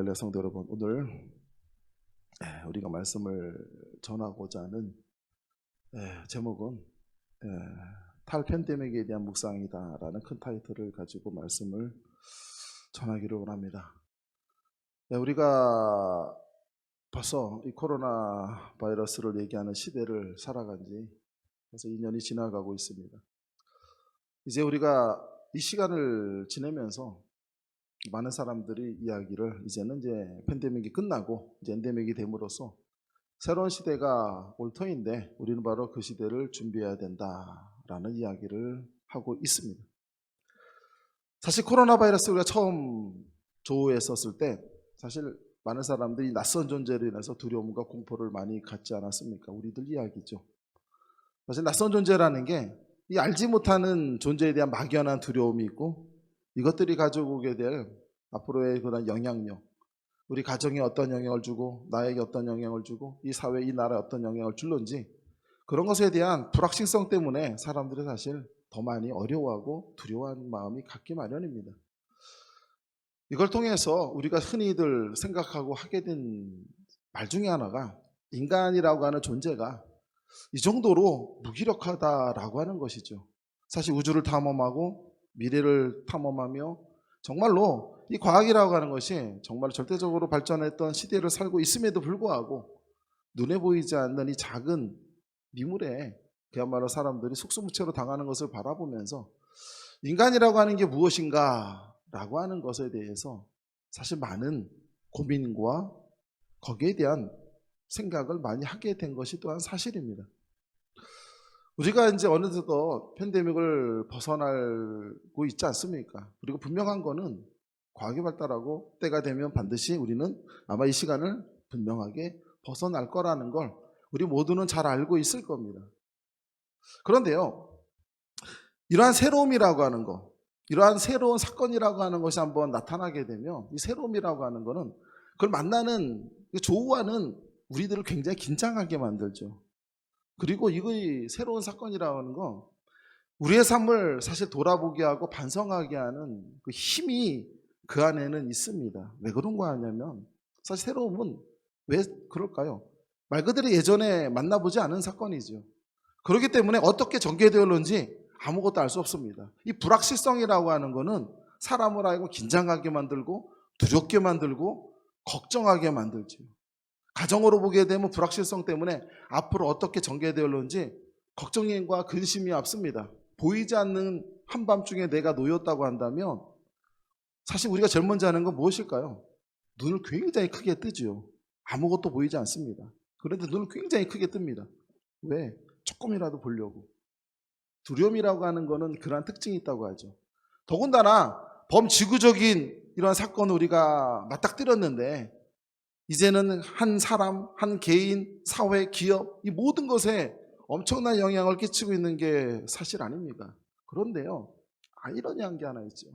할렐루야. 성도 여러분, 오늘 우리가 말씀을 전하고자 하는 제목은 탈팬데믹에 대한 묵상이다 라는 큰 타이틀을 가지고 말씀을 전하기를 원합니다. 우리가 벌써 이 코로나 바이러스를 얘기하는 시대를 살아간 지 벌써 2년이 지나가고 있습니다. 이제 우리가 이 시간을 지내면서 많은 사람들이 이야기를 이제는 이제 팬데믹이 끝나고 이제 엔데믹이 됨으로써 새로운 시대가 올 터인데 우리는 바로 그 시대를 준비해야 된다라는 이야기를 하고 있습니다. 사실 코로나 바이러스 우리가 처음 조우했었을 때 사실 많은 사람들이 낯선 존재로 인해서 두려움과 공포를 많이 갖지 않았습니까? 우리들 이야기죠. 사실 낯선 존재라는 게 이 알지 못하는 존재에 대한 막연한 두려움이 있고 이것들이 가지고 오게 될 앞으로의 그런 영향력, 우리 가정에 어떤 영향을 주고 나에게 어떤 영향을 주고 이 사회, 이 나라에 어떤 영향을 줄런지 그런 것에 대한 불확실성 때문에 사람들이 사실 더 많이 어려워하고 두려워하는 마음이 갖기 마련입니다. 이걸 통해서 우리가 흔히들 생각하고 하게 된 말 중에 하나가 인간이라고 하는 존재가 이 정도로 무기력하다라고 하는 것이죠. 사실 우주를 탐험하고 미래를 탐험하며 정말로 이 과학이라고 하는 것이 정말 절대적으로 발전했던 시대를 살고 있음에도 불구하고 눈에 보이지 않는 이 작은 미물에 그야말로 사람들이 속수무책으로 당하는 것을 바라보면서 인간이라고 하는 게 무엇인가 라고 하는 것에 대해서 사실 많은 고민과 거기에 대한 생각을 많이 하게 된 것이 또한 사실입니다. 우리가 이제 어느덧 팬데믹을 벗어나고 있지 않습니까? 그리고 분명한 거는 과학이 발달하고 때가 되면 반드시 우리는 아마 이 시간을 분명하게 벗어날 거라는 걸 우리 모두는 잘 알고 있을 겁니다. 그런데요, 이러한 새로움이라고 하는 거, 이러한 새로운 사건이라고 하는 것이 한번 나타나게 되면 이 새로움이라고 하는 거는 그걸 만나는 조우하는 우리들을 굉장히 긴장하게 만들죠. 그리고 이거의 새로운 사건이라고 하는 건 우리의 삶을 사실 돌아보게 하고 반성하게 하는 그 힘이 그 안에는 있습니다. 왜 그런 거 하냐면 사실 새로움은 왜 그럴까요? 말 그대로 예전에 만나보지 않은 사건이죠. 그렇기 때문에 어떻게 전개되었는지 아무것도 알 수 없습니다. 이 불확실성이라고 하는 거는 사람을 알고 긴장하게 만들고 두렵게 만들고 걱정하게 만들죠. 가정으로 보게 되면 불확실성 때문에 앞으로 어떻게 전개되었는지 걱정과 근심이 앞섭니다. 보이지 않는 한밤중에 내가 놓였다고 한다면 사실 우리가 제일 먼저 하는 건 무엇일까요? 눈을 굉장히 크게 뜨죠. 아무것도 보이지 않습니다. 그런데 눈을 굉장히 크게 뜹니다. 왜? 조금이라도 보려고. 두려움이라고 하는 거는 그러한 특징이 있다고 하죠. 더군다나 범지구적인 이런 사건을 우리가 맞닥뜨렸는데 이제는 한 사람, 한 개인, 사회, 기업 이 모든 것에 엄청난 영향을 끼치고 있는 게 사실 아닙니까? 그런데요, 아이러니한 게 하나 있죠.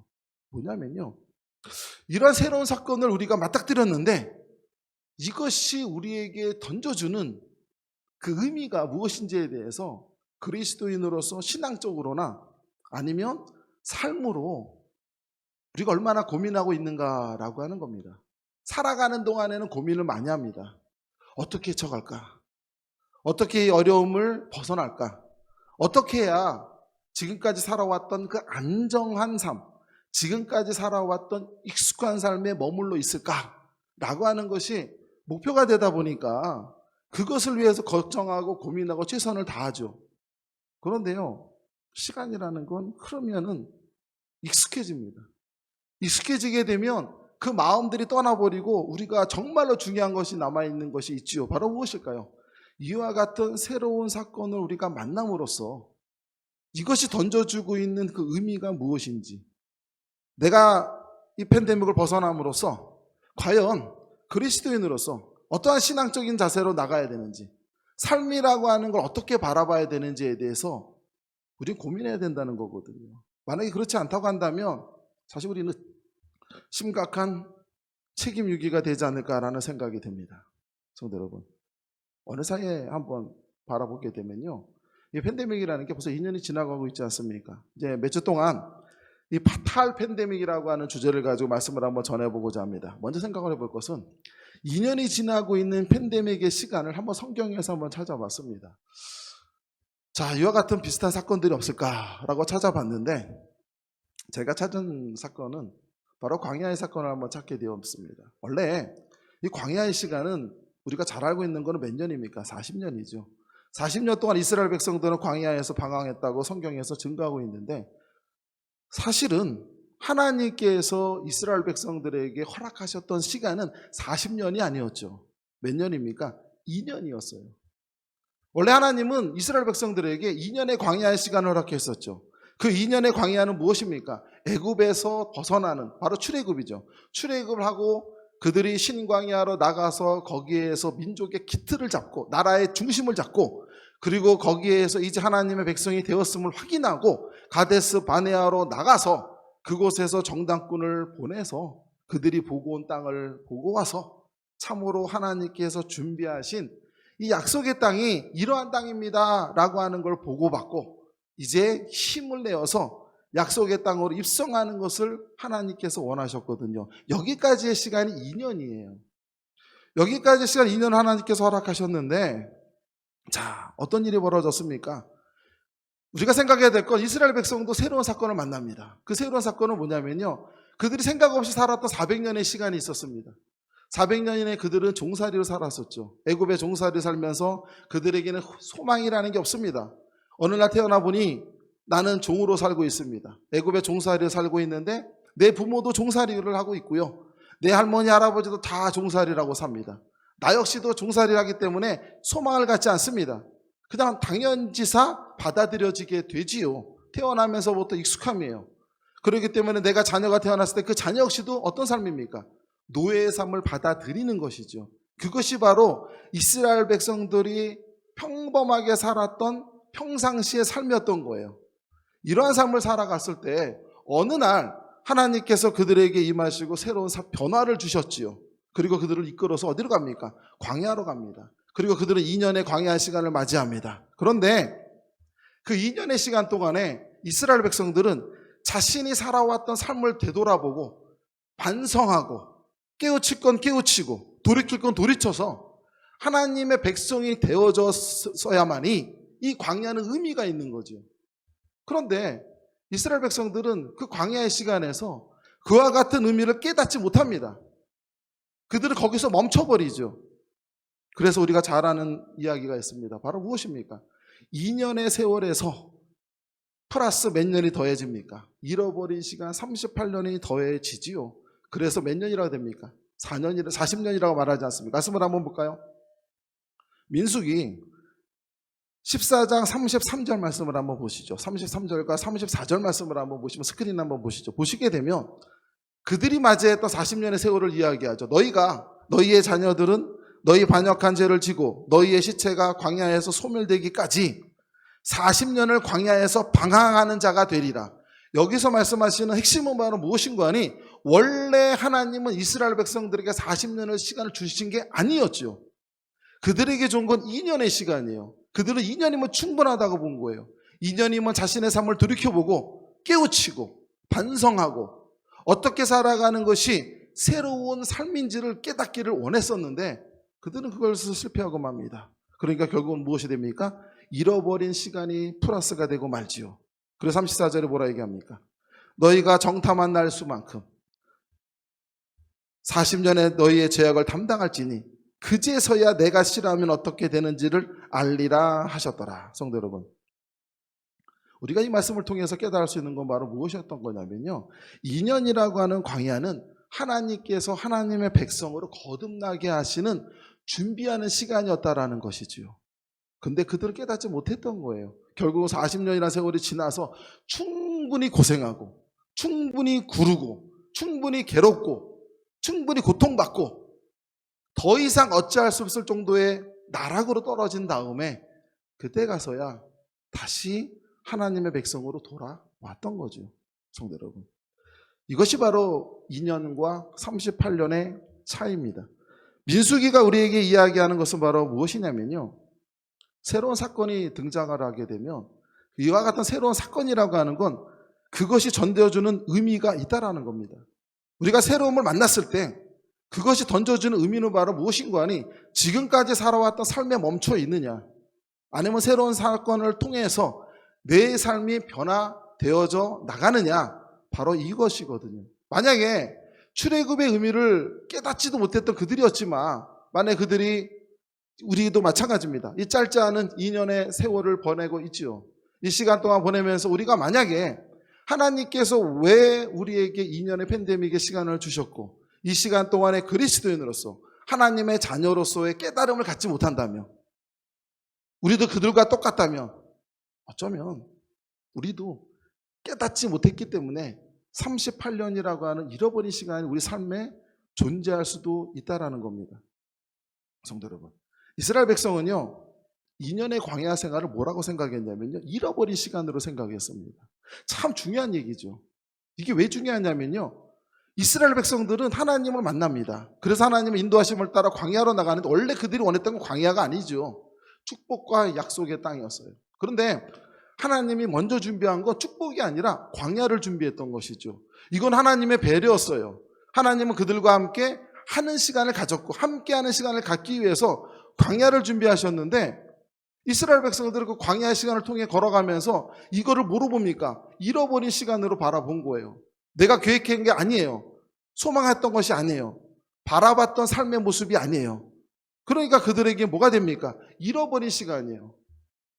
뭐냐면요, 이러한 새로운 사건을 우리가 맞닥뜨렸는데 이것이 우리에게 던져주는 그 의미가 무엇인지에 대해서 그리스도인으로서 신앙적으로나 아니면 삶으로 우리가 얼마나 고민하고 있는가라고 하는 겁니다. 살아가는 동안에는 고민을 많이 합니다. 어떻게 헤쳐갈까? 어떻게 이 어려움을 벗어날까? 어떻게 해야 지금까지 살아왔던 그 안정한 삶, 지금까지 살아왔던 익숙한 삶에 머물러 있을까? 라고 하는 것이 목표가 되다 보니까 그것을 위해서 걱정하고 고민하고 최선을 다하죠. 그런데요, 시간이라는 건 흐르면은 익숙해집니다. 익숙해지게 되면 그 마음들이 떠나버리고 우리가 정말로 중요한 것이 남아있는 것이 있지요. 바로 무엇일까요? 이와 같은 새로운 사건을 우리가 만남으로써 이것이 던져주고 있는 그 의미가 무엇인지, 내가 이 팬데믹을 벗어남으로써 과연 그리스도인으로서 어떠한 신앙적인 자세로 나가야 되는지, 삶이라고 하는 걸 어떻게 바라봐야 되는지에 대해서 우리는 고민해야 된다는 거거든요. 만약에 그렇지 않다고 한다면 사실 우리는 심각한 책임 유기가 되지 않을까라는 생각이 듭니다. 성도 여러분, 어느 사이에 한번 바라보게 되면요, 이 팬데믹이라는 게 벌써 2년이 지나가고 있지 않습니까? 이제 몇 주 동안 이 파탈 팬데믹이라고 하는 주제를 가지고 말씀을 한번 전해보고자 합니다. 먼저 생각을 해볼 것은 2년이 지나고 있는 팬데믹의 시간을 한번 성경에서 한번 찾아봤습니다. 자, 이와 같은 비슷한 사건들이 없을까라고 찾아봤는데 제가 찾은 사건은 바로 광야의 사건을 한번 찾게 되었습니다. 원래 이 광야의 시간은 우리가 잘 알고 있는 거는 몇 년입니까? 40년이죠. 40년 동안 이스라엘 백성들은 광야에서 방황했다고 성경에서 증거하고 있는데 사실은 하나님께서 이스라엘 백성들에게 허락하셨던 시간은 40년이 아니었죠. 몇 년입니까? 2년이었어요. 원래 하나님은 이스라엘 백성들에게 2년의 광야의 시간을 허락했었죠. 그 2년의 광야는 무엇입니까? 애굽에서 벗어나는 바로 출애굽이죠. 출애굽을 하고 그들이 신광야로 나가서 거기에서 민족의 기틀을 잡고 나라의 중심을 잡고 그리고 거기에서 이제 하나님의 백성이 되었음을 확인하고 가데스 바네아로 나가서 그곳에서 정당군을 보내서 그들이 보고 온 땅을 보고 와서 참으로 하나님께서 준비하신 이 약속의 땅이 이러한 땅입니다 라고 하는 걸 보고받고 이제 힘을 내어서 약속의 땅으로 입성하는 것을 하나님께서 원하셨거든요. 여기까지의 시간이 2년이에요. 여기까지의 시간 2년 하나님께서 허락하셨는데 자, 어떤 일이 벌어졌습니까? 우리가 생각해야 될 건 이스라엘 백성도 새로운 사건을 만납니다. 그 새로운 사건은 뭐냐면요. 그들이 생각 없이 살았던 400년의 시간이 있었습니다. 400년이내 그들은 종살이로 살았었죠. 애굽의 종살이로 살면서 그들에게는 소망이라는 게 없습니다. 어느 날 태어나 보니 나는 종으로 살고 있습니다. 애굽의 종살이로 살고 있는데 내 부모도 종살이를 하고 있고요. 내 할머니 할아버지도 다 종살이라고 삽니다. 나 역시도 종살이를 하기 때문에 소망을 갖지 않습니다. 그냥 당연지사 받아들여지게 되지요. 태어나면서부터 익숙함이에요. 그렇기 때문에 내가 자녀가 태어났을 때 그 자녀 역시도 어떤 삶입니까? 노예의 삶을 받아들이는 것이죠. 그것이 바로 이스라엘 백성들이 평범하게 살았던 평상시의 삶이었던 거예요. 이러한 삶을 살아갔을 때 어느 날 하나님께서 그들에게 임하시고 새로운 변화를 주셨지요. 그리고 그들을 이끌어서 어디로 갑니까? 광야로 갑니다. 그리고 그들은 2년의 광야 시간을 맞이합니다. 그런데 그 2년의 시간 동안에 이스라엘 백성들은 자신이 살아왔던 삶을 되돌아보고 반성하고 깨우칠 건 깨우치고 돌이킬 건 돌이쳐서 하나님의 백성이 되어졌어야만이 이 광야는 의미가 있는 거죠. 그런데 이스라엘 백성들은 그 광야의 시간에서 그와 같은 의미를 깨닫지 못합니다. 그들은 거기서 멈춰버리죠. 그래서 우리가 잘 아는 이야기가 있습니다. 바로 무엇입니까? 2년의 세월에서 플러스 몇 년이 더해집니까? 잃어버린 시간 38년이 더해지지요. 그래서 몇 년이라고 됩니까? 4년이라 40년이라고 말하지 않습니까? 말씀을 한번 볼까요? 민수기 14장 33절 말씀을 한번 보시죠. 33절과 34절 말씀을 한번 보시면 스크린 한번 보시죠. 보시게 되면 그들이 맞이했던 40년의 세월을 이야기하죠. 너희의 자녀들은 너희 반역한 죄를 지고 너희의 시체가 광야에서 소멸되기까지 40년을 광야에서 방황하는 자가 되리라. 여기서 말씀하시는 핵심은 바로 무엇인가 하니 원래 하나님은 이스라엘 백성들에게 40년의 시간을 주신 게 아니었죠. 그들에게 준 건 2년의 시간이에요. 그들은 2년이면 충분하다고 본 거예요. 2년이면 자신의 삶을 돌이켜보고 깨우치고 반성하고 어떻게 살아가는 것이 새로운 삶인지를 깨닫기를 원했었는데 그들은 그것을 실패하고 맙니다. 그러니까 결국은 무엇이 됩니까? 잃어버린 시간이 플러스가 되고 말지요. 그래서 34절에 뭐라 얘기합니까? 너희가 정탐한 날 수만큼 40년의 너희의 죄악을 담당할지니 그제서야 내가 싫어하면 어떻게 되는지를 알리라 하셨더라. 성도 여러분, 우리가 이 말씀을 통해서 깨달을 수 있는 건 바로 무엇이었던 거냐면요, 2년이라고 하는 광야는 하나님께서 하나님의 백성으로 거듭나게 하시는 준비하는 시간이었다라는 것이지요. 근데 그들은 깨닫지 못했던 거예요. 결국 40년이라는 세월이 지나서 충분히 고생하고 충분히 구르고 충분히 괴롭고 충분히 고통받고 더 이상 어찌할 수 없을 정도의 나락으로 떨어진 다음에 그때 가서야 다시 하나님의 백성으로 돌아왔던 거죠. 성도 여러분, 이것이 바로 2년과 38년의 차이입니다. 민수기가 우리에게 이야기하는 것은 바로 무엇이냐면요, 새로운 사건이 등장을 하게 되면 이와 같은 새로운 사건이라고 하는 건 그것이 던져주는 의미가 있다라는 겁니다. 우리가 새로움을 만났을 때 그것이 던져주는 의미는 바로 무엇인가 하니 지금까지 살아왔던 삶에 멈춰 있느냐, 아니면 새로운 사건을 통해서 내 삶이 변화되어져 나가느냐, 바로 이것이거든요. 만약에 출애굽의 의미를 깨닫지도 못했던 그들이었지만, 만약 그들이, 우리도 마찬가지입니다. 이 짧지 않은 2년의 세월을 보내고 있지요. 이 시간 동안 보내면서 우리가 만약에 하나님께서 왜 우리에게 2년의 팬데믹의 시간을 주셨고 이 시간 동안에 그리스도인으로서 하나님의 자녀로서의 깨달음을 갖지 못한다면, 우리도 그들과 똑같다면 어쩌면 우리도 깨닫지 못했기 때문에 38년이라고 하는 잃어버린 시간이 우리 삶에 존재할 수도 있다라는 겁니다. 성도 여러분, 이스라엘 백성은요 2년의 광야 생활을 뭐라고 생각했냐면요, 잃어버린 시간으로 생각했습니다. 참 중요한 얘기죠. 이게 왜 중요하냐면요, 이스라엘 백성들은 하나님을 만납니다. 그래서 하나님의 인도하심을 따라 광야로 나가는데, 원래 그들이 원했던 건 광야가 아니죠. 축복과 약속의 땅이었어요. 그런데 하나님이 먼저 준비한 건 축복이 아니라 광야를 준비했던 것이죠. 이건 하나님의 배려였어요. 하나님은 그들과 함께 하는 시간을 가졌고 함께하는 시간을 갖기 위해서 광야를 준비하셨는데, 이스라엘 백성들은 그 광야의 시간을 통해 걸어가면서 이거를 뭐로 봅니까? 잃어버린 시간으로 바라본 거예요. 내가 계획한 게 아니에요. 소망했던 것이 아니에요. 바라봤던 삶의 모습이 아니에요. 그러니까 그들에게 뭐가 됩니까? 잃어버린 시간이에요.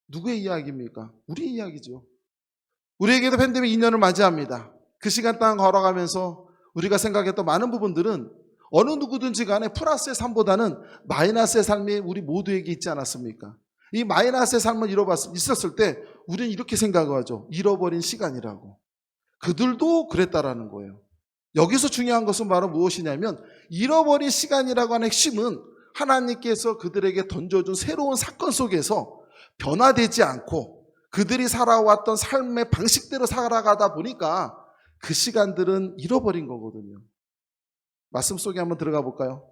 누구의 이야기입니까? 우리의 이야기죠. 우리에게도 팬데믹 2년을 맞이합니다. 그 시간 동안 걸어가면서 우리가 생각했던 많은 부분들은 어느 누구든지 간에 플러스의 삶보다는 마이너스의 삶이 우리 모두에게 있지 않았습니까? 이 마이너스의 삶을 있었을 때 우리는 이렇게 생각을 하죠. 잃어버린 시간이라고. 그들도 그랬다라는 거예요. 여기서 중요한 것은 바로 무엇이냐면, 잃어버린 시간이라고 하는 핵심은 하나님께서 그들에게 던져준 새로운 사건 속에서 변화되지 않고 그들이 살아왔던 삶의 방식대로 살아가다 보니까 그 시간들은 잃어버린 거거든요. 말씀 속에 한번 들어가 볼까요?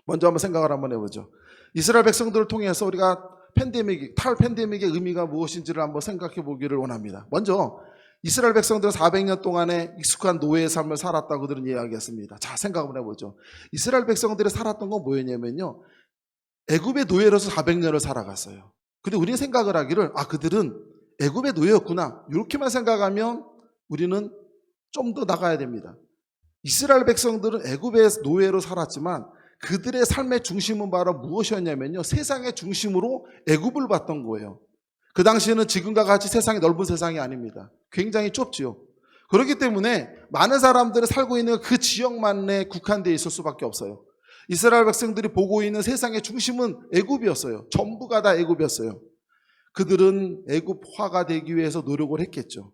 먼저 한번 생각을 한번 해보죠. 이스라엘 백성들을 통해서 우리가 팬데믹의 의미가 무엇인지를 한번 생각해 보기를 원합니다. 먼저 이스라엘 백성들은 400년 동안의 익숙한 노예의 삶을 살았다고 그들은 이야기했습니다. 자, 생각을 해보죠. 이스라엘 백성들이 살았던 건 뭐였냐면요, 애굽의 노예로서 400년을 살아갔어요. 근데 우리는 생각을 하기를, 그들은 애굽의 노예였구나, 이렇게만 생각하면 우리는 좀 더 나가야 됩니다. 이스라엘 백성들은 애굽의 노예로 살았지만 그들의 삶의 중심은 바로 무엇이었냐면요, 세상의 중심으로 애굽을 봤던 거예요. 그 당시에는 지금과 같이 세상이 넓은 세상이 아닙니다. 굉장히 좁지요. 그렇기 때문에 많은 사람들이 살고 있는 그 지역만에 국한되어 있을 수밖에 없어요. 이스라엘 백성들이 보고 있는 세상의 중심은 애굽이었어요. 전부가 다 애굽이었어요. 그들은 애굽화가 되기 위해서 노력을 했겠죠.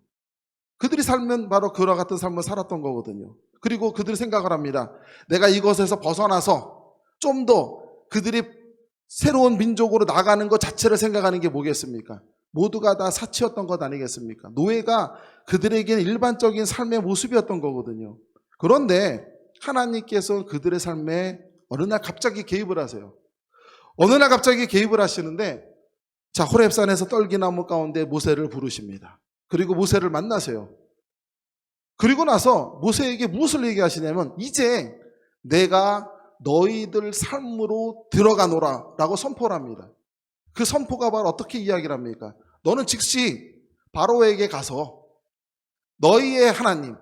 그들이 살면 바로 그와 같은 삶을 살았던 거거든요. 그리고 그들이 생각을 합니다. 내가 이것에서 벗어나서 좀 더 그들이 새로운 민족으로 나가는 것 자체를 생각하는 게 뭐겠습니까? 모두가 다 사치였던 것 아니겠습니까? 노예가 그들에게는 일반적인 삶의 모습이었던 거거든요. 그런데 하나님께서 그들의 삶에 어느 날 갑자기 개입을 하세요. 어느 날 갑자기 개입을 하시는데, 자, 호렙산에서 떨기나무 가운데 모세를 부르십니다. 그리고 모세를 만나세요. 그리고 나서 모세에게 무엇을 얘기하시냐면, 이제 내가 너희들 삶으로 들어가노라 라고 선포를 합니다. 그 선포가 바로 어떻게 이야기를 합니까? 너는 즉시 바로에게 가서 너희의 하나님,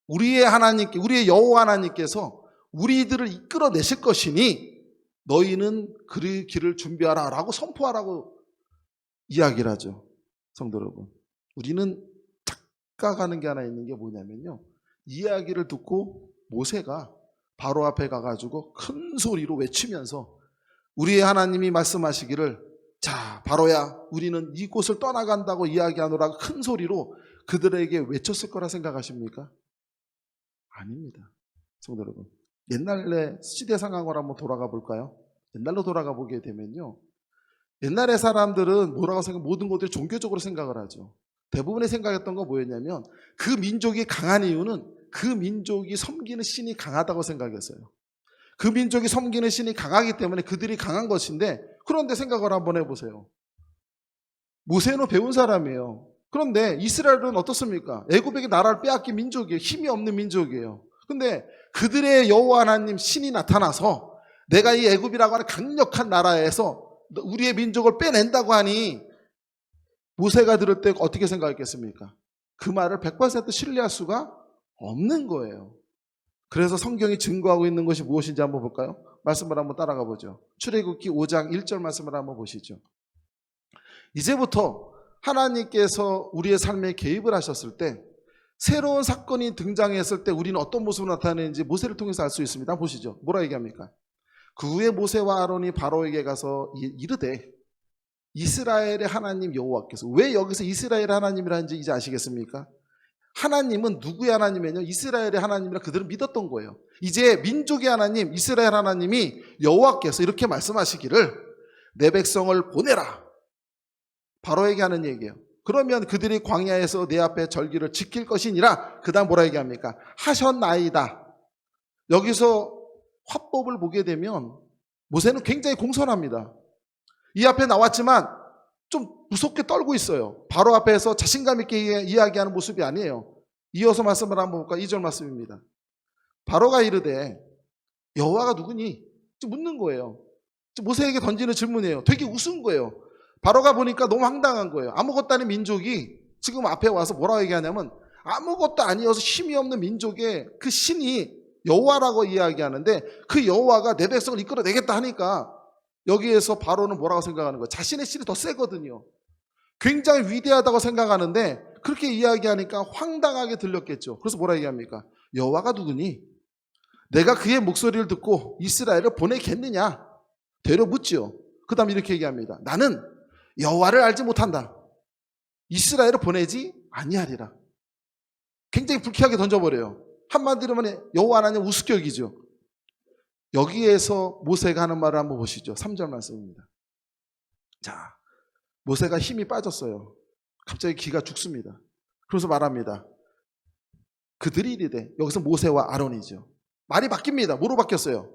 우리의 하나님께, 우리의 여호와 하나님께서 우리들을 이끌어내실 것이니 너희는 그 길을 준비하라 라고 선포하라고 이야기를 하죠. 성도 여러분, 우리는 착각하는 게 하나 있는 게 뭐냐면요, 이야기를 듣고 모세가 바로 앞에 가가지고 큰 소리로 외치면서 우리의 하나님이 말씀하시기를, 자, 바로야, 우리는 이곳을 떠나간다고 이야기하노라 큰 소리로 그들에게 외쳤을 거라 생각하십니까? 아닙니다. 성도 여러분, 옛날의 시대 상황으로 한번 돌아가 볼까요? 옛날로 돌아가 보게 되면요, 옛날의 사람들은 뭐라고 모든 것들이 종교적으로 생각을 하죠. 대부분의 생각했던 건 뭐였냐면, 그 민족이 강한 이유는 그 민족이 섬기는 신이 강하다고 생각했어요. 그 민족이 섬기는 신이 강하기 때문에 그들이 강한 것인데, 그런데 생각을 한번 해보세요. 모세는 배운 사람이에요. 그런데 이스라엘은 어떻습니까? 애굽에게 나라를 빼앗긴 민족이에요. 힘이 없는 민족이에요. 근데 그들의 여호와 하나님 신이 나타나서 내가 이 애굽이라고 하는 강력한 나라에서 우리의 민족을 빼낸다고 하니 모세가 들을 때 어떻게 생각했겠습니까? 그 말을 100% 신뢰할 수가 없는 거예요. 그래서 성경이 증거하고 있는 것이 무엇인지 한번 볼까요? 말씀을 한번 따라가 보죠. 출애굽기 5장 1절 말씀을 한번 보시죠. 이제부터 하나님께서 우리의 삶에 개입을 하셨을 때 새로운 사건이 등장했을 때 우리는 어떤 모습으로 나타내는지 모세를 통해서 알 수 있습니다. 보시죠. 뭐라 얘기합니까? 그 후에 모세와 아론이 바로에게 가서 이르되 이스라엘의 하나님 여호와께서, 왜 여기서 이스라엘 하나님이라는지 이제 아시겠습니까? 하나님은 누구의 하나님이냐? 이스라엘의 하나님이라 그들은 믿었던 거예요. 이제 민족의 하나님 이스라엘 하나님이 여호와께서 이렇게 말씀하시기를 내 백성을 보내라. 바로에게 하는 얘기예요. 그러면 그들이 광야에서 내 앞에 절기를 지킬 것이니라. 그 다음 뭐라 얘기합니까? 하셨나이다. 여기서 화법을 보게 되면 모세는 굉장히 공손합니다. 이 앞에 나왔지만 좀 무섭게 떨고 있어요. 바로 앞에서 자신감 있게 이야기하는 모습이 아니에요. 이어서 말씀을 한번 볼까? 2절 말씀입니다. 바로가 이르되 여호와가 누구니? 묻는 거예요. 모세에게 던지는 질문이에요. 되게 우스운 거예요. 바로가 보니까 너무 황당한 거예요. 아무것도 아닌 민족이 지금 앞에 와서 뭐라고 얘기하냐면 아무것도 아니어서 힘이 없는 민족의 그 신이 여호와라고 이야기하는데 그 여호와가 내 백성을 이끌어내겠다 하니까 여기에서 바로는 뭐라고 생각하는 거예요? 자신의 신이 더 세거든요. 굉장히 위대하다고 생각하는데 그렇게 이야기하니까 황당하게 들렸겠죠. 그래서 뭐라 얘기합니까? 여호와가 누구니? 내가 그의 목소리를 듣고 이스라엘을 보내겠느냐? 되려 묻죠. 그 다음 이렇게 얘기합니다. 나는 여호와를 알지 못한다. 이스라엘을 보내지 아니하리라. 굉장히 불쾌하게 던져버려요. 한마디로 말해 여호와 하나님 우습격이죠. 여기에서 모세가 하는 말을 한번 보시죠. 3절 말씀입니다. 자, 모세가 힘이 빠졌어요. 갑자기 기가 죽습니다. 그래서 말합니다. 그들이 이르되, 여기서 모세와 아론이죠. 말이 바뀝니다. 뭐로 바뀌었어요?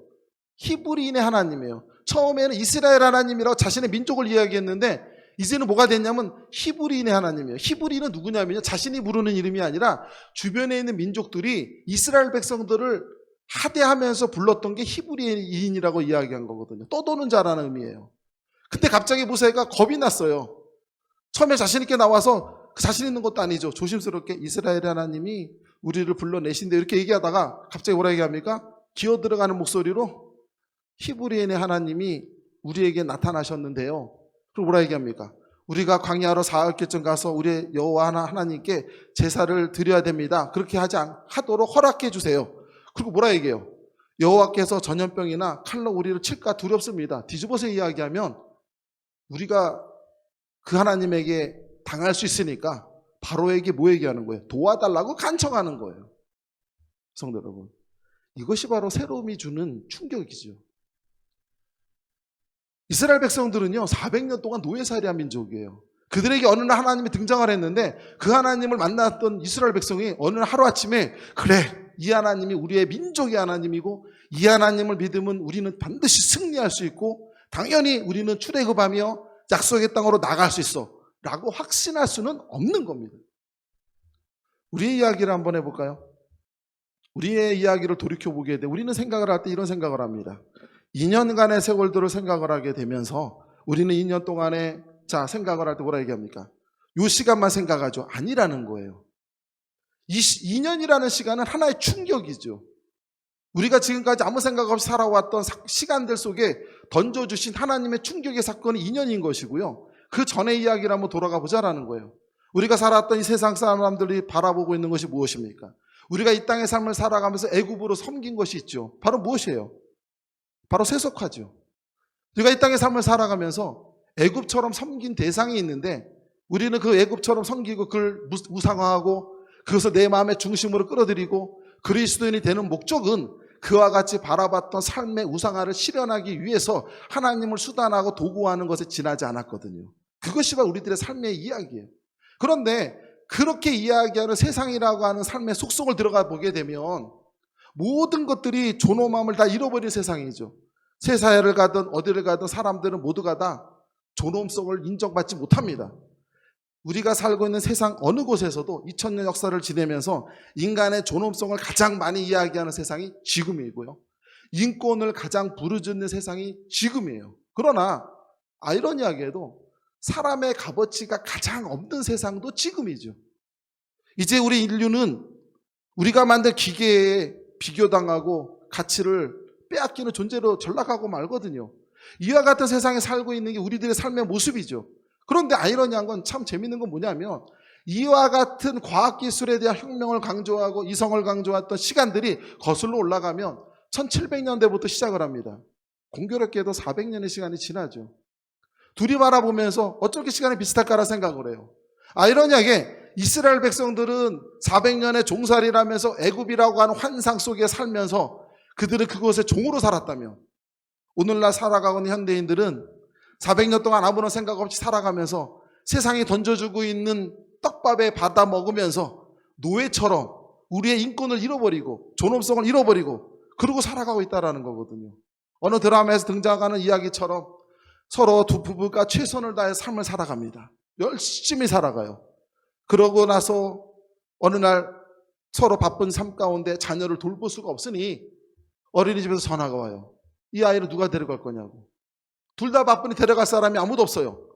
히브리인의 하나님이에요. 처음에는 이스라엘 하나님이라고 자신의 민족을 이야기했는데 이제는 뭐가 됐냐면 히브리인의 하나님이에요. 히브리인은 누구냐면요, 자신이 부르는 이름이 아니라 주변에 있는 민족들이 이스라엘 백성들을 하대하면서 불렀던 게 히브리인이라고 이야기한 거거든요. 떠도는 자라는 의미예요. 근데 갑자기 모세가 겁이 났어요. 처음에 자신 있게 나와서 자신 있는 것도 아니죠. 조심스럽게 이스라엘 하나님이 우리를 불러내신대 이렇게 얘기하다가 갑자기 뭐라 얘기합니까? 기어 들어가는 목소리로 히브리인의 하나님이 우리에게 나타나셨는데요. 그리고 뭐라 얘기합니까? 우리가 광야로 사흘길쯤 가서 우리의 여호와 하나님께 제사를 드려야 됩니다. 그렇게 하도록 허락해 주세요. 그리고 뭐라 얘기해요? 여호와께서 전염병이나 칼로 우리를 칠까 두렵습니다. 뒤집어서 이야기하면 우리가 그 하나님에게 당할 수 있으니까 바로에게 뭐 얘기하는 거예요? 도와달라고 간청하는 거예요. 성도 여러분, 이것이 바로 새로움이 주는 충격이죠. 이스라엘 백성들은요 400년 동안 노예살이한 민족이에요. 그들에게 어느 날 하나님이 등장을 했는데 그 하나님을 만났던 이스라엘 백성이 어느 날 하루아침에 그래, 이 하나님이 우리의 민족의 하나님이고 이 하나님을 믿으면 우리는 반드시 승리할 수 있고 당연히 우리는 출애굽하며 약속의 땅으로 나갈 수 있어 라고 확신할 수는 없는 겁니다. 우리의 이야기를 한번 해볼까요? 우리의 이야기를 돌이켜보게 돼 우리는 생각을 할 때 이런 생각을 합니다. 2년간의 세월들을 생각을 하게 되면서 우리는 2년 동안에 생각을 할 때 뭐라 얘기합니까? 요 시간만 생각하죠. 아니라는 거예요. 2년이라는 시간은 하나의 충격이죠. 우리가 지금까지 아무 생각 없이 살아왔던 시간들 속에 던져주신 하나님의 충격의 사건이 2년인 것이고요. 그 전의 이야기를 한번 돌아가 보자라는 거예요. 우리가 살았던 이 세상 사람들이 바라보고 있는 것이 무엇입니까? 우리가 이 땅의 삶을 살아가면서 애굽으로 섬긴 것이 있죠. 바로 무엇이에요? 바로 세속화죠. 우리가 이 땅의 삶을 살아가면서 애굽처럼 섬긴 대상이 있는데 우리는 그 애굽처럼 섬기고 그걸 우상화하고 그것을 내 마음의 중심으로 끌어들이고 그리스도인이 되는 목적은 그와 같이 바라봤던 삶의 우상화를 실현하기 위해서 하나님을 수단하고 도구하는 것에 지나지 않았거든요. 그것이 바로 우리들의 삶의 이야기예요. 그런데 그렇게 이야기하는 세상이라고 하는 삶의 속성을 들어가 보게 되면 모든 것들이 존엄함을 다 잃어버린 세상이죠. 세사회를 가든 어디를 가든 사람들은 모두가 다 존엄성을 인정받지 못합니다. 우리가 살고 있는 세상 어느 곳에서도 2000년 역사를 지내면서 인간의 존엄성을 가장 많이 이야기하는 세상이 지금이고요. 인권을 가장 부르짖는 세상이 지금이에요. 그러나 아이러니하게도 사람의 값어치가 가장 없는 세상도 지금이죠. 이제 우리 인류는 우리가 만든 기계에 비교당하고 가치를 빼앗기는 존재로 전락하고 말거든요. 이와 같은 세상에 살고 있는 게 우리들의 삶의 모습이죠. 그런데 아이러니한 건 참 재밌는 건 뭐냐면 이와 같은 과학기술에 대한 혁명을 강조하고 이성을 강조했던 시간들이 거슬러 올라가면 1700년대부터 시작을 합니다. 공교롭게도 400년의 시간이 지나죠. 둘이 바라보면서 어떻게 시간이 비슷할까라 생각을 해요. 아이러니하게 이스라엘 백성들은 400년의 종살이라면서 애굽이라고 하는 환상 속에 살면서 그들은 그곳에 종으로 살았다면 오늘날 살아가고 있는 현대인들은 400년 동안 아무런 생각 없이 살아가면서 세상이 던져주고 있는 떡밥에 받아 먹으면서 노예처럼 우리의 인권을 잃어버리고 존엄성을 잃어버리고 그러고 살아가고 있다는 거거든요. 어느 드라마에서 등장하는 이야기처럼 서로 두 부부가 최선을 다해 삶을 살아갑니다. 열심히 살아가요. 그러고 나서 어느 날 서로 바쁜 삶 가운데 자녀를 돌볼 수가 없으니 어린이집에서 전화가 와요. 이 아이를 누가 데려갈 거냐고. 둘 다 바쁘니 데려갈 사람이 아무도 없어요.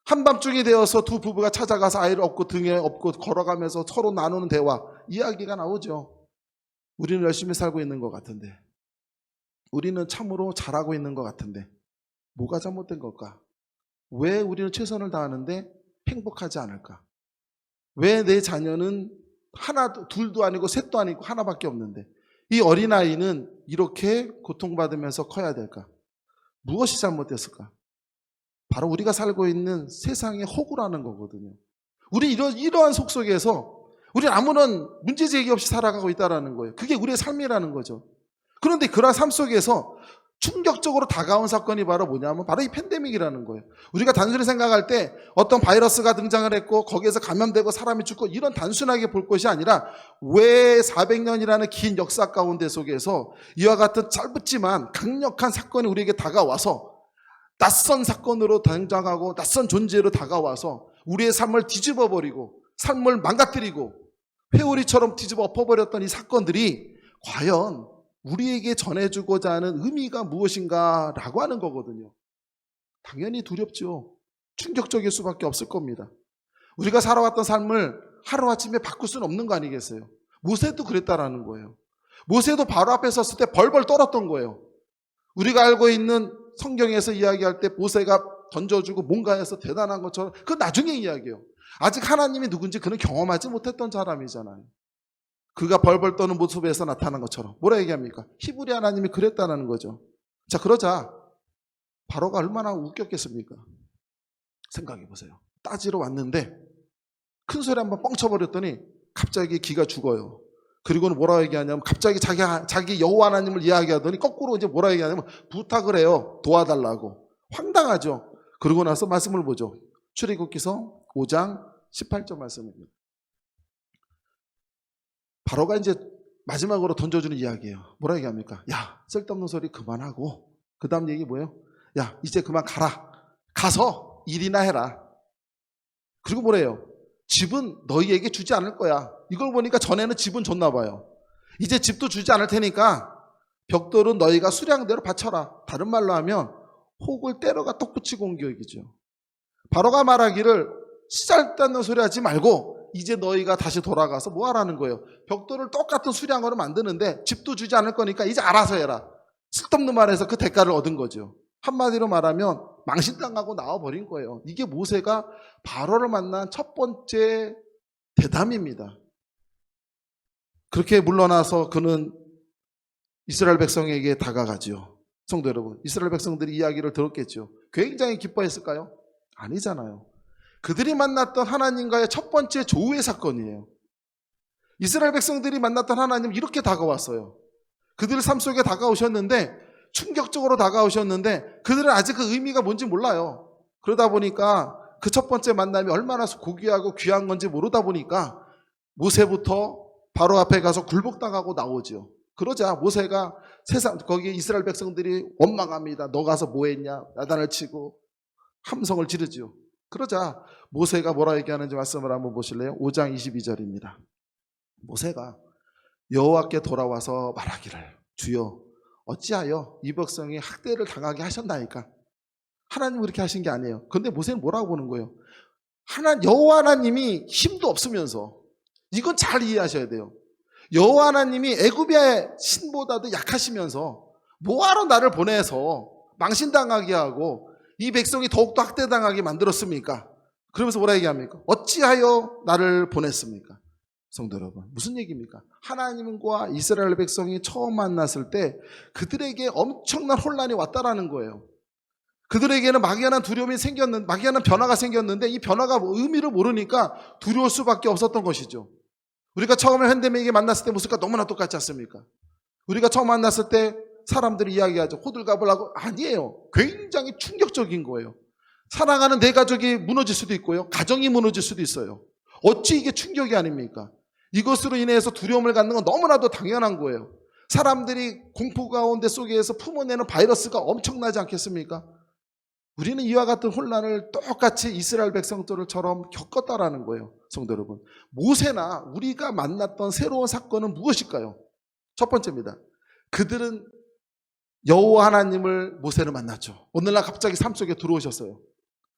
한밤중이 되어서 두 부부가 찾아가서 아이를 업고 등에 업고 걸어가면서 서로 나누는 대화, 이야기가 나오죠. 우리는 열심히 살고 있는 것 같은데, 우리는 참으로 잘하고 있는 것 같은데 뭐가 잘못된 걸까? 왜 우리는 최선을 다하는데 행복하지 않을까? 왜 내 자녀는 하나, 둘도 아니고 셋도 아니고 하나밖에 없는데 이 어린아이는 이렇게 고통받으면서 커야 될까? 무엇이 잘못됐을까? 바로 우리가 살고 있는 세상의 허구라는 거거든요. 우리 이러한 속속에서 우리는 아무런 문제제기 없이 살아가고 있다는 거예요. 그게 우리의 삶이라는 거죠. 그런데 그러한 삶 속에서 충격적으로 다가온 사건이 바로 뭐냐면 바로 이 팬데믹이라는 거예요. 우리가 단순히 생각할 때 어떤 바이러스가 등장을 했고 거기에서 감염되고 사람이 죽고 이런 단순하게 볼 것이 아니라 왜 400년이라는 긴 역사 가운데 속에서 이와 같은 짧지만 강력한 사건이 우리에게 다가와서 낯선 사건으로 등장하고 낯선 존재로 다가와서 우리의 삶을 뒤집어버리고 삶을 망가뜨리고 회오리처럼 뒤집어 엎어버렸던 이 사건들이 과연 우리에게 전해주고자 하는 의미가 무엇인가 라고 하는 거거든요. 당연히 두렵죠. 충격적일 수밖에 없을 겁니다. 우리가 살아왔던 삶을 하루아침에 바꿀 수는 없는 거 아니겠어요? 모세도 그랬다라는 거예요. 모세도 바로 앞에 섰을 때 벌벌 떨었던 거예요. 우리가 알고 있는 성경에서 이야기할 때 모세가 던져주고 뭔가 해서 대단한 것처럼 그건 나중에 이야기예요. 아직 하나님이 누군지 그는 경험하지 못했던 사람이잖아요. 그가 벌벌 떠는 모습에서 나타난 것처럼 뭐라 얘기합니까? 히브리 하나님이 그랬다는 거죠. 자, 그러자 바로가 얼마나 웃겼겠습니까? 생각해 보세요. 따지러 왔는데 큰 소리 한번 뻥 쳐버렸더니 갑자기 기가 죽어요. 그리고는 뭐라 얘기하냐면 갑자기 자기 여호와 하나님을 이야기하더니 거꾸로 이제 뭐라 얘기하냐면 부탁을 해요. 도와달라고. 황당하죠. 그러고 나서 말씀을 보죠. 출애굽기서 5장 18절 말씀입니다. 바로가 이제 마지막으로 던져주는 이야기예요. 뭐라 얘기합니까? 야, 쓸데없는 소리 그만하고 그 다음 얘기 뭐예요? 야, 이제 그만 가라. 가서 일이나 해라. 그리고 뭐래요? 집은 너희에게 주지 않을 거야. 이걸 보니까 전에는 집은 줬나 봐요. 이제 집도 주지 않을 테니까 벽돌은 너희가 수량대로 바쳐라. 다른 말로 하면 혹을 때려가 떡 붙이고 온 교육이죠. 바로가 말하기를 쓰잘데없는 소리 하지 말고 이제 너희가 다시 돌아가서 뭐 하라는 거예요? 벽돌을 똑같은 수량으로 만드는데 집도 주지 않을 거니까 이제 알아서 해라. 쓸데없는 말에서 그 대가를 얻은 거죠. 한마디로 말하면 망신당하고 나와버린 거예요. 이게 모세가 바로를 만난 첫 번째 대담입니다. 그렇게 물러나서 그는 이스라엘 백성에게 다가가죠. 성도 여러분, 이스라엘 백성들이 이야기를 들었겠죠. 굉장히 기뻐했을까요? 아니잖아요. 그들이 만났던 하나님과의 첫 번째 조우의 사건이에요. 이스라엘 백성들이 만났던 하나님 이렇게 다가왔어요. 그들 삶 속에 다가오셨는데 충격적으로 다가오셨는데 그들은 아직 그 의미가 뭔지 몰라요. 그러다 보니까 그 첫 번째 만남이 얼마나 고귀하고 귀한 건지 모르다 보니까 모세부터 바로 앞에 가서 굴복당하고 나오죠. 그러자 모세가 거기 이스라엘 백성들이 원망합니다. 너 가서 뭐 했냐? 야단을 치고 함성을 지르죠. 그러자 모세가 뭐라 얘기하는지 말씀을 한번 보실래요? 5장 22절입니다. 모세가 여호와께 돌아와서 말하기를 주여 어찌하여 이 백성이 학대를 당하게 하셨나이까? 하나님은 그렇게 하신 게 아니에요. 그런데 모세는 뭐라고 보는 거예요? 여호와 하나님이 힘도 없으면서, 이건 잘 이해하셔야 돼요. 여호와 하나님이 애굽의 신보다도 약하시면서 뭐하러 나를 보내서 망신당하게 하고 이 백성이 더욱더 학대당하게 만들었습니까? 그러면서 뭐라 얘기합니까? 어찌하여 나를 보냈습니까? 성도 여러분, 무슨 얘기입니까? 하나님과 이스라엘 백성이 처음 만났을 때 그들에게 엄청난 혼란이 왔다라는 거예요. 그들에게는 막연한 두려움이 생겼는데, 막연한 변화가 생겼는데 이 변화가 의미를 모르니까 두려울 수밖에 없었던 것이죠. 우리가 처음에 현대인에게 만났을 때 모습과 너무나 똑같지 않습니까? 우리가 처음 만났을 때 사람들이 이야기하죠. 호들갑을 하고, 아니에요. 굉장히 충격적인 거예요. 사랑하는 내 가족이 무너질 수도 있고요. 가정이 무너질 수도 있어요. 어찌 이게 충격이 아닙니까? 이것으로 인해서 두려움을 갖는 건 너무나도 당연한 거예요. 사람들이 공포 가운데 속에서 품어내는 바이러스가 엄청나지 않겠습니까? 우리는 이와 같은 혼란을 똑같이 이스라엘 백성들처럼 겪었다라는 거예요. 성도 여러분, 모세나 우리가 만났던 새로운 사건은 무엇일까요? 첫 번째입니다. 그들은 여호와 하나님을 모세는 만났죠. 오늘날 갑자기 삶 속에 들어오셨어요.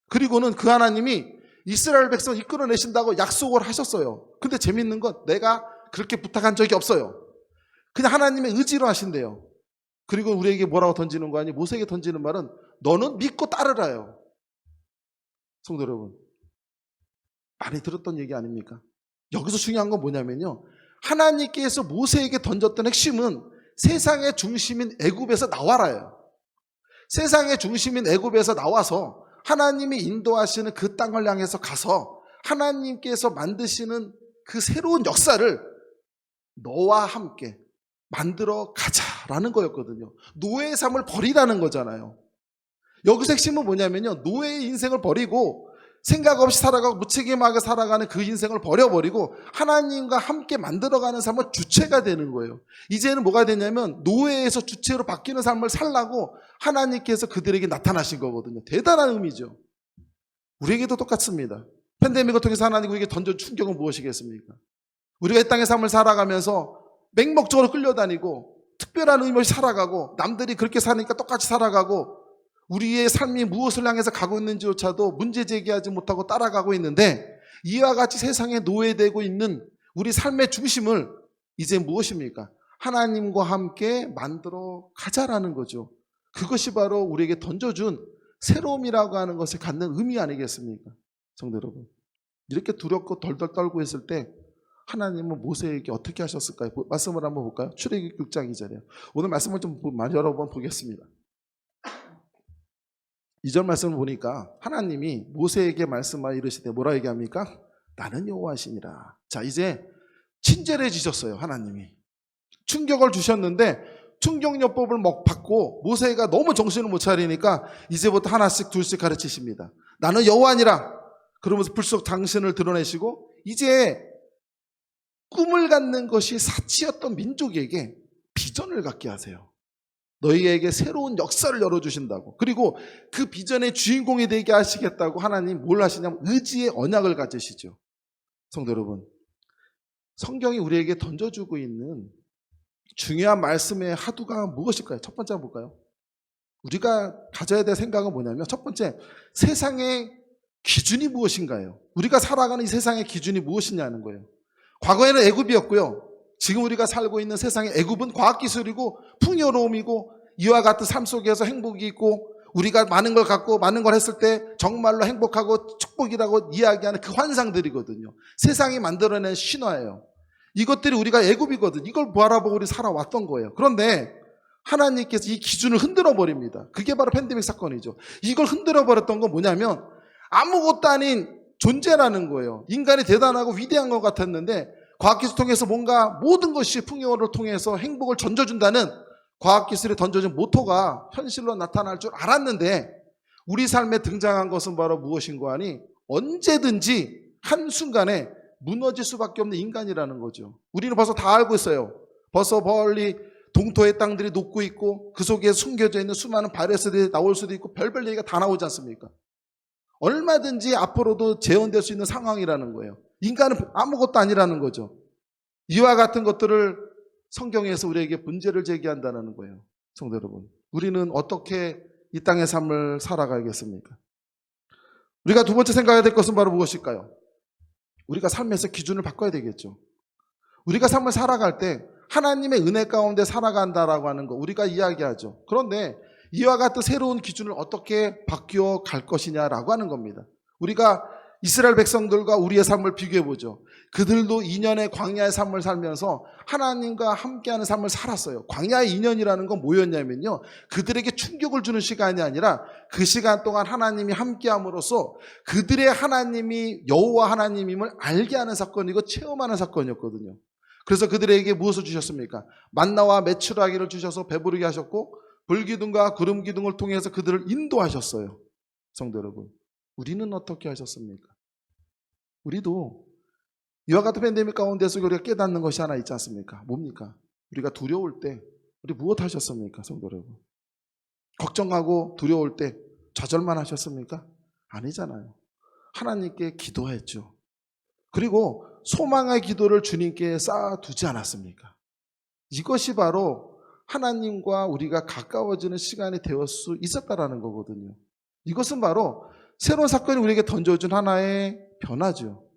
그리고는 그 하나님이 이스라엘 백성을 이끌어내신다고 약속을 하셨어요. 근데 재밌는 건 내가 그렇게 부탁한 적이 없어요. 그냥 하나님의 의지로 하신대요. 그리고 우리에게 뭐라고 던지는 거 아니? 모세에게 던지는 말은 너는 믿고 따르라요. 성도 여러분, 많이 들었던 얘기 아닙니까? 여기서 중요한 건 뭐냐면요, 하나님께서 모세에게 던졌던 핵심은 세상의 중심인 애굽에서 나와라요. 세상의 중심인 애굽에서 나와서 하나님이 인도하시는 그 땅을 향해서 가서 하나님께서 만드시는 그 새로운 역사를 너와 함께 만들어 가자라는 거였거든요. 노예의 삶을 버리라는 거잖아요. 여기서 핵심은 뭐냐면요, 노예의 인생을 버리고 생각 없이 살아가고 무책임하게 살아가는 그 인생을 버려버리고 하나님과 함께 만들어가는 삶은 주체가 되는 거예요. 이제는 뭐가 되냐면 노예에서 주체로 바뀌는 삶을 살라고 하나님께서 그들에게 나타나신 거거든요. 대단한 의미죠. 우리에게도 똑같습니다. 팬데믹을 통해서 하나님 우리에게 던진 충격은 무엇이겠습니까? 우리가 이 땅의 삶을 살아가면서 맹목적으로 끌려다니고 특별한 의미 없이 살아가고 남들이 그렇게 사니까 똑같이 살아가고 우리의 삶이 무엇을 향해서 가고 있는지조차도 문제 제기하지 못하고 따라가고 있는데, 이와 같이 세상에 노예되고 있는 우리 삶의 중심을 이제 무엇입니까? 하나님과 함께 만들어 가자라는 거죠. 그것이 바로 우리에게 던져준 새로움이라고 하는 것을 갖는 의미 아니겠습니까? 성도 여러분, 이렇게 두렵고 덜덜 떨고 있을 때 하나님은 모세에게 어떻게 하셨을까요? 말씀을 한번 볼까요? 출애굽기 6장 2절이에요. 오늘 말씀을 좀 여러 번 보겠습니다. 2절 말씀을 보니까 하나님이 모세에게 말씀하여 이르시되 뭐라 얘기합니까? 나는 여호와시니라. 자, 이제 친절해지셨어요. 하나님이 충격을 주셨는데 충격요법을 받고 모세가 너무 정신을 못 차리니까 이제부터 하나씩 둘씩 가르치십니다. 나는 여호와니라. 그러면서 불쑥 당신을 드러내시고 이제 꿈을 갖는 것이 사치였던 민족에게 비전을 갖게 하세요. 너희에게 새로운 역사를 열어주신다고. 그리고 그 비전의 주인공이 되게 하시겠다고 하나님 뭘 하시냐면 의지의 언약을 가지시죠. 성도 여러분, 성경이 우리에게 던져주고 있는 중요한 말씀의 하두가 무엇일까요? 첫 번째 한번 볼까요? 우리가 가져야 될 생각은 뭐냐면 첫 번째, 세상의 기준이 무엇인가요? 우리가 살아가는 이 세상의 기준이 무엇이냐는 거예요. 과거에는 애굽이었고요. 지금 우리가 살고 있는 세상의 애굽은 과학기술이고 풍요로움이고 이와 같은 삶 속에서 행복이 있고 우리가 많은 걸 갖고 많은 걸 했을 때 정말로 행복하고 축복이라고 이야기하는 그 환상들이거든요. 세상이 만들어낸 신화예요. 이것들이 우리가 애굽이거든요. 이걸 바라보고 우리 살아왔던 거예요. 그런데 하나님께서 이 기준을 흔들어 버립니다. 그게 바로 팬데믹 사건이죠. 이걸 흔들어 버렸던 건 뭐냐면 아무것도 아닌 존재라는 거예요. 인간이 대단하고 위대한 것 같았는데 과학기술 통해서 뭔가 모든 것이 풍요를 통해서 행복을 던져준다는 과학기술이 던져준 모토가 현실로 나타날 줄 알았는데 우리 삶에 등장한 것은 바로 무엇인가 하니 언제든지 한순간에 무너질 수밖에 없는 인간이라는 거죠. 우리는 벌써 다 알고 있어요. 벌써 멀리 동토의 땅들이 녹고 있고 그 속에 숨겨져 있는 수많은 바이러스들이 나올 수도 있고 별별 얘기가 다 나오지 않습니까? 얼마든지 앞으로도 재현될 수 있는 상황이라는 거예요. 인간은 아무것도 아니라는 거죠. 이와 같은 것들을 성경에서 우리에게 문제를 제기한다는 거예요. 성도 여러분, 우리는 어떻게 이 땅의 삶을 살아가야겠습니까? 우리가 두 번째 생각해야 될 것은 바로 무엇일까요? 우리가 삶에서 기준을 바꿔야 되겠죠. 우리가 삶을 살아갈 때 하나님의 은혜 가운데 살아간다라고 하는 거 우리가 이야기하죠. 그런데 이와 같은 새로운 기준을 어떻게 바뀌어 갈 것이냐라고 하는 겁니다. 우리가 이스라엘 백성들과 우리의 삶을 비교해 보죠. 그들도 2년의 광야의 삶을 살면서 하나님과 함께하는 삶을 살았어요. 광야의 2년이라는 건 뭐였냐면요, 그들에게 충격을 주는 시간이 아니라 그 시간 동안 하나님이 함께함으로써 그들의 하나님이 여호와 하나님임을 알게 하는 사건이고 체험하는 사건이었거든요. 그래서 그들에게 무엇을 주셨습니까? 만나와 메추라기를 주셔서 배부르게 하셨고 불기둥과 구름기둥을 통해서 그들을 인도하셨어요. 성도 여러분, 우리는 어떻게 하셨습니까? 우리도 이와 같은 팬데믹 가운데서 우리가 깨닫는 것이 하나 있지 않습니까? 뭡니까? 우리가 두려울 때 우리 무엇 하셨습니까? 성도 여러분, 걱정하고 두려울 때 좌절만 하셨습니까? 아니잖아요. 하나님께 기도했죠. 그리고 소망의 기도를 주님께 쌓아두지 않았습니까? 이것이 바로 하나님과 우리가 가까워지는 시간이 되었을 수 있었다라는 거거든요. 이것은 바로 새로운 사건이 우리에게 던져준 하나의 변화죠.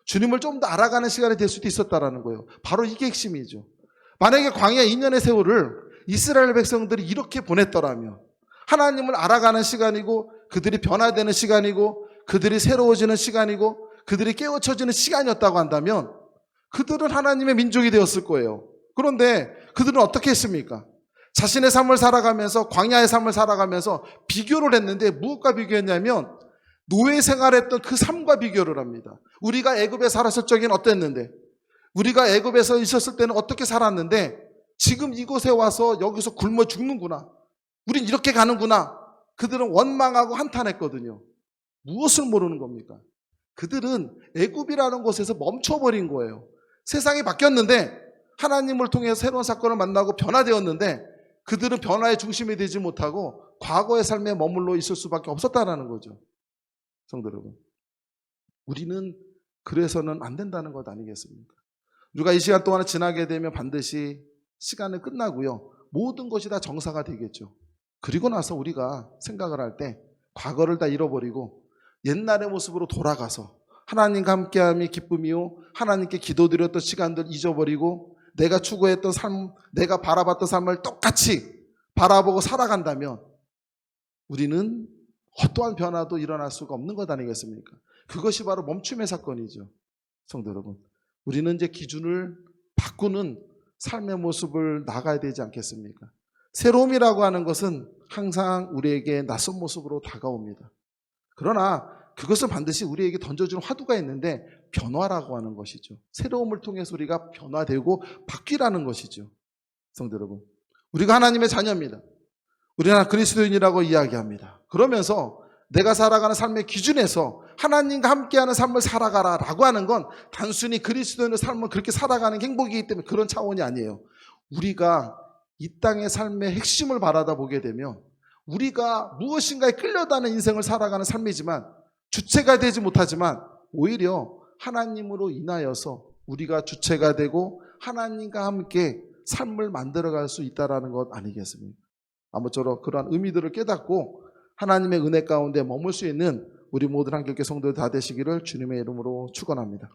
주님을 좀 더 알아가는 시간이 될 수도 있었다라는 거예요. 바로 이게 핵심이죠. 만약에 광야 2년의 세월을 이스라엘 백성들이 이렇게 보냈더라면, 하나님을 알아가는 시간이고 그들이 변화되는 시간이고 그들이 새로워지는 시간이고 그들이 깨우쳐지는 시간이었다고 한다면 그들은 하나님의 민족이 되었을 거예요. 그런데 그들은 어떻게 했습니까? 자신의 삶을 살아가면서, 광야의 삶을 살아가면서 비교를 했는데 무엇과 비교했냐면 노예 생활했던 그 삶과 비교를 합니다. 우리가 애굽에 살았을 적에는 어땠는데, 우리가 애굽에서 있었을 때는 어떻게 살았는데 지금 이곳에 와서 여기서 굶어 죽는구나, 우린 이렇게 가는구나. 그들은 원망하고 한탄했거든요. 무엇을 모르는 겁니까? 그들은 애굽이라는 곳에서 멈춰버린 거예요. 세상이 바뀌었는데, 하나님을 통해서 새로운 사건을 만나고 변화되었는데 그들은 변화의 중심이 되지 못하고 과거의 삶에 머물러 있을 수밖에 없었다는 거죠. 성도 여러분, 우리는 그래서는 안 된다는 것 아니겠습니까? 우리가 이 시간 동안을 지나게 되면 반드시 시간은 끝나고요, 모든 것이 다 정사가 되겠죠. 그리고 나서 우리가 생각을 할 때 과거를 다 잃어버리고 옛날의 모습으로 돌아가서 하나님과 함께함이 기쁨이요, 하나님께 기도드렸던 시간들 잊어버리고 내가 추구했던 삶, 내가 바라봤던 삶을 똑같이 바라보고 살아간다면 우리는 어떠한 변화도 일어날 수가 없는 것 아니겠습니까? 그것이 바로 멈춤의 사건이죠. 성도 여러분, 우리는 이제 기준을 바꾸는 삶의 모습을 나가야 되지 않겠습니까? 새로움이라고 하는 것은 항상 우리에게 낯선 모습으로 다가옵니다. 그러나 그것은 반드시 우리에게 던져주는 화두가 있는데 변화라고 하는 것이죠. 새로움을 통해서 우리가 변화되고 바뀌라는 것이죠. 성도 여러분, 우리가 하나님의 자녀입니다. 우리는 그리스도인이라고 이야기합니다. 그러면서 내가 살아가는 삶의 기준에서 하나님과 함께하는 삶을 살아가라 라고 하는 건 단순히 그리스도인의 삶을 그렇게 살아가는 행복이기 때문에 그런 차원이 아니에요. 우리가 이 땅의 삶의 핵심을 바라다 보게 되면 우리가 무엇인가에 끌려다니는 인생을 살아가는 삶이지만 주체가 되지 못하지만 오히려 하나님으로 인하여서 우리가 주체가 되고 하나님과 함께 삶을 만들어갈 수 있다는 것 아니겠습니까? 아무쪼록 그러한 의미들을 깨닫고 하나님의 은혜 가운데 머물 수 있는 우리 모든 한국교회 성도들 다 되시기를 주님의 이름으로 축원합니다.